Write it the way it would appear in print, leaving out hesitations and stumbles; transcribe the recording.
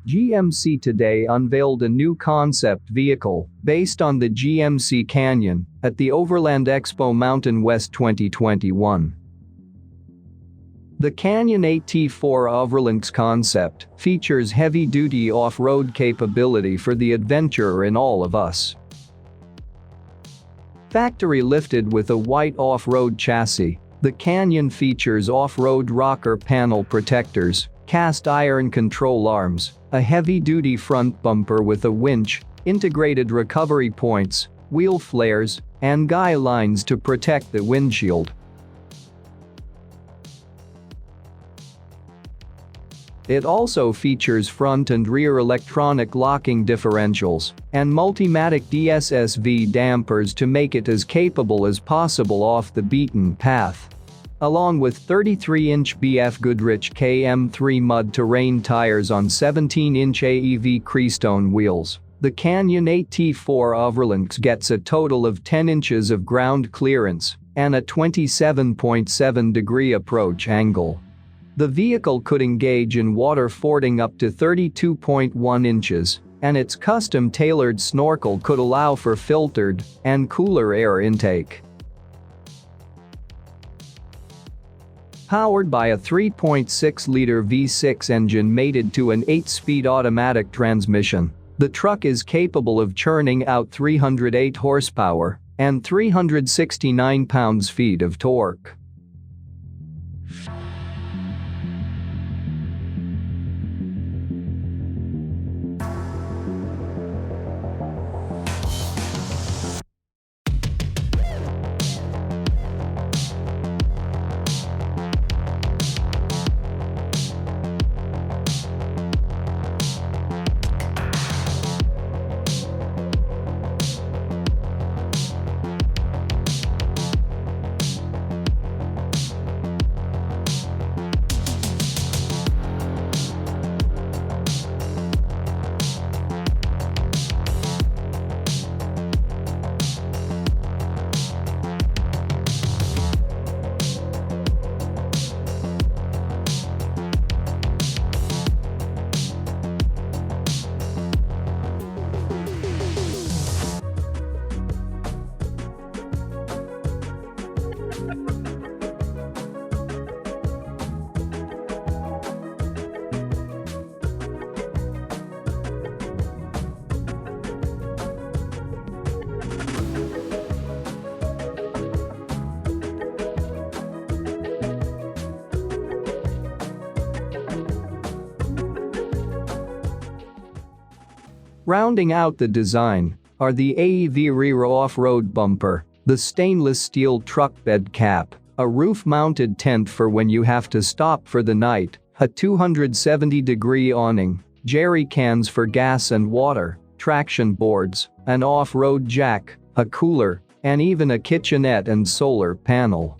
GMC today unveiled a new concept vehicle based on the GMC Canyon at the Overland Expo Mountain West 2021. The Canyon AT4 OVRLANDX concept features heavy-duty off-road capability for the adventurer in all of us. Factory lifted with a white off-road chassis, the Canyon features off-road rocker panel protectors, cast iron control arms, a heavy-duty front bumper with a winch, integrated recovery points, wheel flares, and guy lines to protect the windshield. It also features front and rear electronic locking differentials and Multimatic DSSV dampers to make it as capable as possible off the beaten path. Along with 33-inch BF Goodrich KM3 mud-terrain tires on 17-inch AEV Creestone wheels, the Canyon AT4 OVRLANDX gets a total of 10 inches of ground clearance and a 27.7-degree approach angle. The vehicle could engage in water fording up to 32.1 inches, and its custom-tailored snorkel could allow for filtered and cooler air intake. Powered by a 3.6-liter V6 engine mated to an 8-speed automatic transmission, the truck is capable of churning out 308 horsepower and 369 pounds-feet of torque. Rounding out the design are the AEV rear off-road bumper, the stainless steel truck bed cap, a roof-mounted tent for when you have to stop for the night, a 270-degree awning, jerry cans for gas and water, traction boards, an off-road jack, a cooler, and even a kitchenette and solar panel.